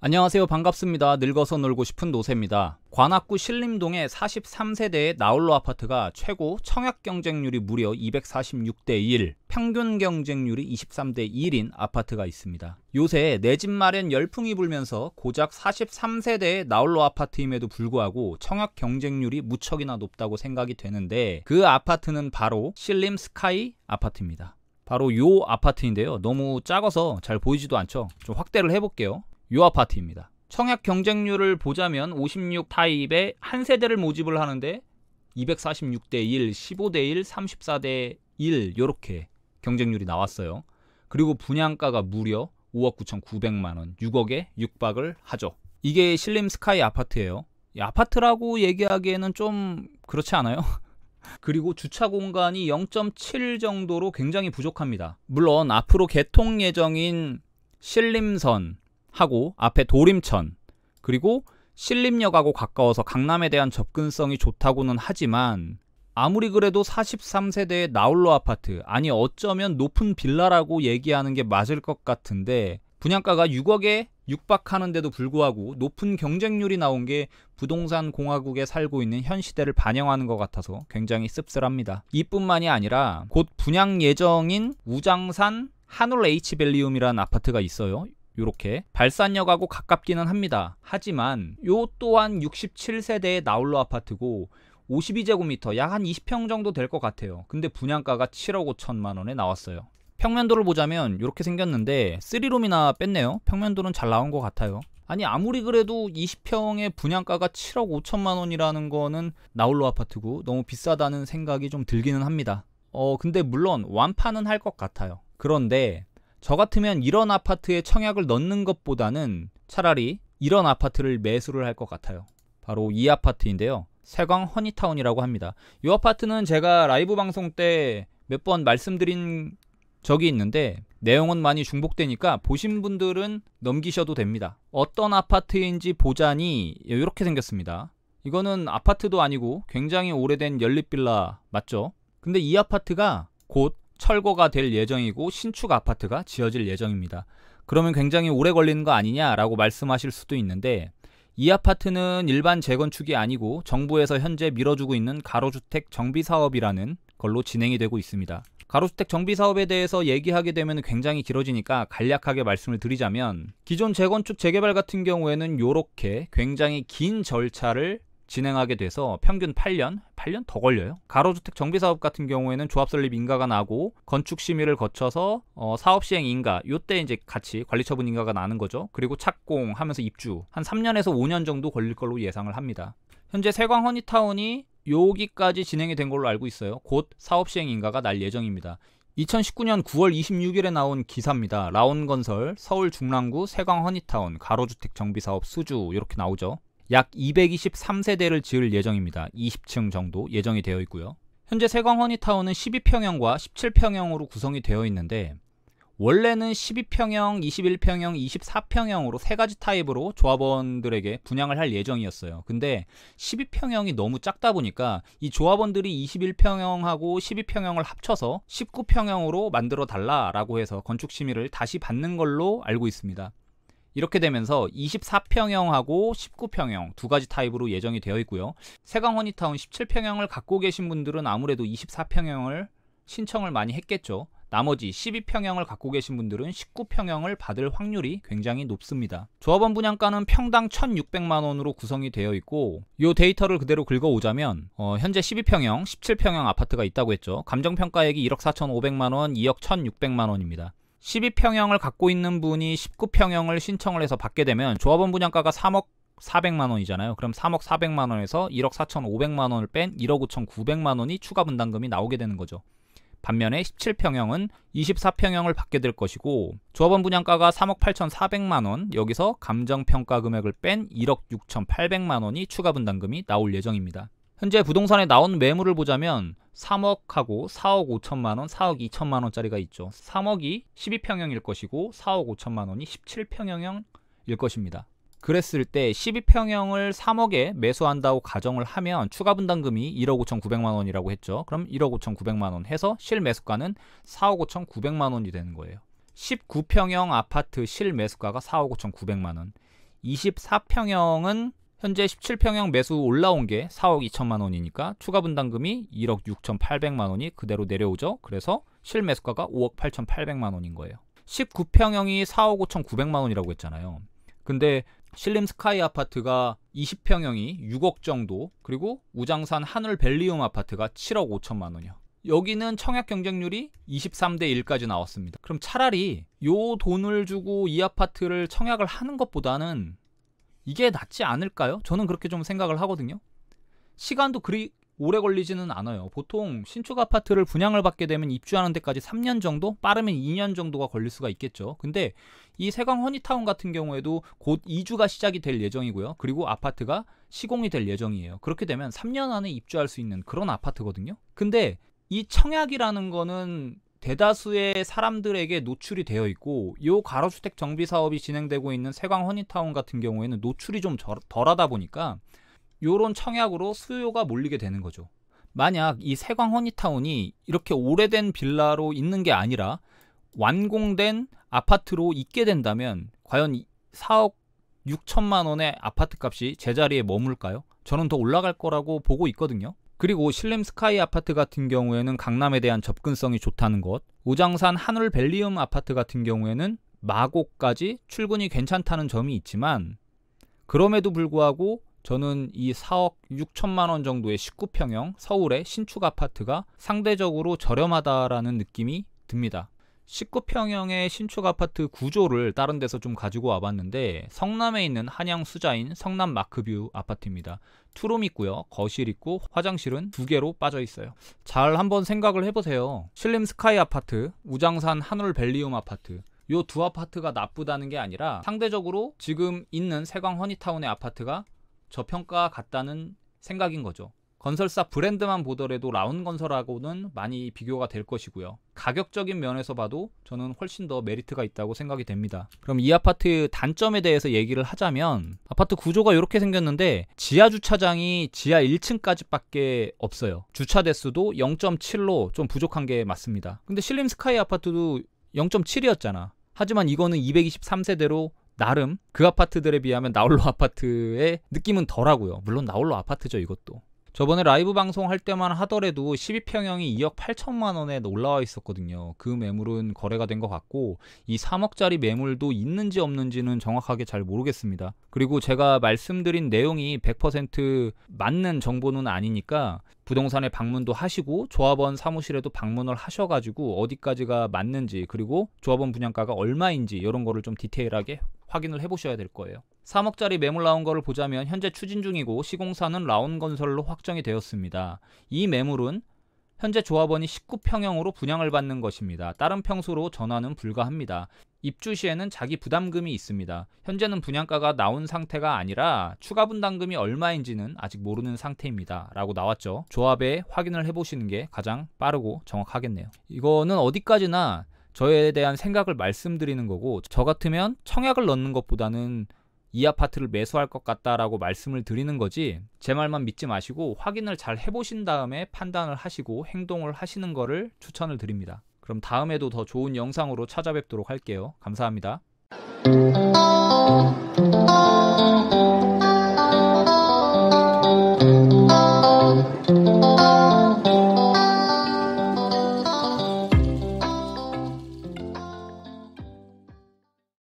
안녕하세요. 반갑습니다. 늙어서 놀고 싶은 노세입니다. 관악구 신림동의 43세대의 나홀로 아파트가 최고 청약 경쟁률이 무려 246대 1, 평균 경쟁률이 23대 1인 아파트가 있습니다. 요새 내 집 마련 열풍이 불면서 고작 43세대의 나홀로 아파트임에도 불구하고 청약 경쟁률이 무척이나 높다고 생각이 되는데, 그 아파트는 바로 신림 스카이 아파트입니다. 바로 요 아파트인데요. 너무 작아서 잘 보이지도 않죠. 좀 확대를 해볼게요. 요 아파트입니다. 청약 경쟁률을 보자면 56 타입에 한 세대를 모집을 하는데 246대 1, 15대 1, 34대 1 요렇게 경쟁률이 나왔어요. 그리고 분양가가 무려 5억 9,900만원, 6억에 육박을 하죠. 이게 신림 스카이 아파트예요. 아파트라고 얘기하기에는 좀 그렇지 않아요? 그리고 주차 공간이 0.7 정도로 굉장히 부족합니다. 물론 앞으로 개통 예정인 신림선 하고 앞에 도림천, 그리고 신림역하고 가까워서 강남에 대한 접근성이 좋다고는 하지만, 아무리 그래도 43세대의 나홀로 아파트, 아니 어쩌면 높은 빌라라고 얘기하는 게 맞을 것 같은데, 분양가가 6억에 육박하는데도 불구하고 높은 경쟁률이 나온 게 부동산 공화국에 살고 있는 현 시대를 반영하는 것 같아서 굉장히 씁쓸합니다. 이뿐만이 아니라 곧 분양 예정인 우장산 한올 H밸리움이라는 아파트가 있어요. 요렇게 발산역하고 가깝기는 합니다. 하지만 요 또한 67세대의 나홀로 아파트고 52제곱미터 약 한 20평 정도 될 것 같아요. 근데 분양가가 7억 5천만 원에 나왔어요. 평면도를 보자면 이렇게 생겼는데 3룸이나 뺐네요. 평면도는 잘 나온 것 같아요. 아니 아무리 그래도 20평의 분양가가 7억 5천만 원이라는 거는 나홀로 아파트고 너무 비싸다는 생각이 좀 들기는 합니다. 근데 물론 완파는 할 것 같아요. 그런데 저 같으면 이런 아파트에 청약을 넣는 것보다는 차라리 이런 아파트를 매수를 할 것 같아요. 바로 이 아파트인데요. 세광 허니타운이라고 합니다. 이 아파트는 제가 라이브 방송 때 몇 번 말씀드린 적이 있는데 내용은 많이 중복되니까 보신 분들은 넘기셔도 됩니다. 어떤 아파트인지 보자니 이렇게 생겼습니다. 이거는 아파트도 아니고 굉장히 오래된 연립빌라 맞죠? 근데 이 아파트가 곧 철거가 될 예정이고 신축 아파트가 지어질 예정입니다. 그러면 굉장히 오래 걸리는 거 아니냐라고 말씀하실 수도 있는데, 이 아파트는 일반 재건축이 아니고 정부에서 현재 밀어주고 있는 가로주택 정비사업이라는 걸로 진행이 되고 있습니다. 가로주택 정비사업에 대해서 얘기하게 되면 굉장히 길어지니까 간략하게 말씀을 드리자면, 기존 재건축 재개발 같은 경우에는 이렇게 굉장히 긴 절차를 진행하게 돼서 평균 8년 더 걸려요. 가로주택 정비사업 같은 경우에는 조합설립 인가가 나고 건축심의를 거쳐서 사업시행 인가, 요때 이제 같이 관리처분 인가가 나는 거죠. 그리고 착공하면서 입주 한 3년에서 5년 정도 걸릴 걸로 예상을 합니다. 현재 세광 허니타운이 여기까지 진행이 된 걸로 알고 있어요. 곧 사업시행 인가가 날 예정입니다. 2019년 9월 26일에 나온 기사입니다. 라온건설 서울 중랑구 세광 허니타운 가로주택 정비사업 수주 이렇게 나오죠. 약 223세대를 지을 예정입니다. 20층 정도 예정이 되어 있고요. 현재 세광 허니타운은 12평형과 17평형으로 구성이 되어 있는데, 원래는 12평형, 21평형, 24평형으로 세 가지 타입으로 조합원들에게 분양을 할 예정이었어요. 근데 12평형이 너무 작다 보니까 이 조합원들이 21평형하고 12평형을 합쳐서 19평형으로 만들어 달라라고 해서 건축심의를 다시 받는 걸로 알고 있습니다. 이렇게 되면서 24평형하고 19평형 두 가지 타입으로 예정이 되어 있고요. 세광 허니타운 17평형을 갖고 계신 분들은 아무래도 24평형을 신청을 많이 했겠죠. 나머지 12평형을 갖고 계신 분들은 19평형을 받을 확률이 굉장히 높습니다. 조합원 분양가는 평당 1,600만원으로 구성이 되어 있고, 이 데이터를 그대로 긁어오자면 현재 12평형, 17평형 아파트가 있다고 했죠. 감정평가액이 1억 4,500만원, 2억 1,600만원입니다. 12평형을 갖고 있는 분이 19평형을 신청을 해서 받게 되면 조합원 분양가가 3억 400만원이잖아요. 그럼 3억 400만원에서 1억 4,500만원을 뺀 1억 5,900만원이 추가 분담금이 나오게 되는 거죠. 반면에 17평형은 24평형을 받게 될 것이고, 조합원 분양가가 3억 8,400만원, 여기서 감정평가 금액을 뺀 1억 6,800만원이 추가 분담금이 나올 예정입니다. 현재 부동산에 나온 매물을 보자면 3억하고 4억 5천만원, 4억 2천만원짜리가 있죠. 3억이 12평형일 것이고 4억 5천만원이 17평형일 것입니다. 그랬을 때 12평형을 3억에 매수한다고 가정을 하면 추가 분담금이 1억 5,900만원이라고 했죠. 그럼 1억 5,900만원 해서 실매수가는 4억 5,900만원이 되는 거예요. 19평형 아파트 실매수가가 4억 5,900만원. 24평형은 현재 17평형 매수 올라온 게 4억 2천만 원이니까 추가 분담금이 1억 6,800만 원이 그대로 내려오죠. 그래서 실매수가가 5억 8,800만 원인 거예요. 19평형이 4억 5,900만 원이라고 했잖아요. 근데 신림 스카이 아파트가 20평형이 6억 정도, 그리고 우장산 하늘 벨리움 아파트가 7억 5천만 원이요. 여기는 청약 경쟁률이 23대 1까지 나왔습니다. 그럼 차라리 요 돈을 주고 이 아파트를 청약을 하는 것보다는 이게 낫지 않을까요? 저는 그렇게 좀 생각을 하거든요. 시간도 그리 오래 걸리지는 않아요. 보통 신축 아파트를 분양을 받게 되면 입주하는 데까지 3년 정도? 빠르면 2년 정도가 걸릴 수가 있겠죠. 근데 이 세강 허니타운 같은 경우에도 곧 이주가 시작이 될 예정이고요. 그리고 아파트가 시공이 될 예정이에요. 그렇게 되면 3년 안에 입주할 수 있는 그런 아파트거든요. 근데 이 청약이라는 거는 대다수의 사람들에게 노출이 되어 있고, 이 가로주택 정비 사업이 진행되고 있는 세강 허니타운 같은 경우에는 노출이 좀 덜하다 보니까 요런 청약으로 수요가 몰리게 되는 거죠. 만약 이 세강 허니타운이 이렇게 오래된 빌라로 있는 게 아니라 완공된 아파트로 있게 된다면 과연 4억 6천만 원의 아파트 값이 제자리에 머물까요? 저는 더 올라갈 거라고 보고 있거든요. 그리고 신림 스카이 아파트 같은 경우에는 강남에 대한 접근성이 좋다는 것, 우장산 하늘 벨리움 아파트 같은 경우에는 마곡까지 출근이 괜찮다는 점이 있지만, 그럼에도 불구하고 저는 이 4억 6천만 원 정도의 19평형 서울의 신축 아파트가 상대적으로 저렴하다라는 느낌이 듭니다. 19평형의 신축 아파트 구조를 다른 데서 좀 가지고 와봤는데, 성남에 있는 한양 수자인 성남 마크뷰 아파트입니다. 투룸 있고요, 거실 있고 화장실은 2개로 빠져 있어요. 잘 한번 생각을 해보세요. 신림 스카이 아파트, 우장산 하늘 벨리움 아파트, 요 두 아파트가 나쁘다는 게 아니라 상대적으로 지금 있는 세강 허니타운의 아파트가 저평가 같다는 생각인 거죠. 건설사 브랜드만 보더라도 라운건설하고는 많이 비교가 될 것이고요. 가격적인 면에서 봐도 저는 훨씬 더 메리트가 있다고 생각이 됩니다. 그럼 이 아파트 단점에 대해서 얘기를 하자면, 아파트 구조가 이렇게 생겼는데 지하 주차장이 지하 1층까지밖에 없어요. 주차 대수도 0.7로 좀 부족한 게 맞습니다. 근데 신림 스카이 아파트도 0.7이었잖아. 하지만 이거는 223세대로 나름 그 아파트들에 비하면 나홀로 아파트의 느낌은 덜하고요. 물론 나홀로 아파트죠, 이것도. 저번에 라이브 방송할 때만 하더라도 12평형이 2억 8천만 원에 올라와 있었거든요. 그 매물은 거래가 된 것 같고, 이 3억짜리 매물도 있는지 없는지는 정확하게 잘 모르겠습니다. 그리고 제가 말씀드린 내용이 100% 맞는 정보는 아니니까 부동산에 방문도 하시고 조합원 사무실에도 방문을 하셔가지고 어디까지가 맞는지, 그리고 조합원 분양가가 얼마인지 이런 거를 좀 디테일하게 확인을 해보셔야 될 거예요. 3억짜리 매물 나온 거를 보자면 현재 추진 중이고 시공사는 라운건설로 확정이 되었습니다. 이 매물은 현재 조합원이 19평형으로 분양을 받는 것입니다. 다른 평수로 전환은 불가합니다. 입주 시에는 자기 부담금이 있습니다. 현재는 분양가가 나온 상태가 아니라 추가 분담금이 얼마인지는 아직 모르는 상태입니다. 라고 나왔죠. 조합에 확인을 해보시는 게 가장 빠르고 정확하겠네요. 이거는 어디까지나 저에 대한 생각을 말씀드리는 거고, 저 같으면 청약을 넣는 것보다는 이 아파트를 매수할 것 같다라고 말씀을 드리는 거지, 제 말만 믿지 마시고 확인을 잘 해보신 다음에 판단을 하시고 행동을 하시는 거를 추천을 드립니다. 그럼 다음에도 더 좋은 영상으로 찾아뵙도록 할게요. 감사합니다.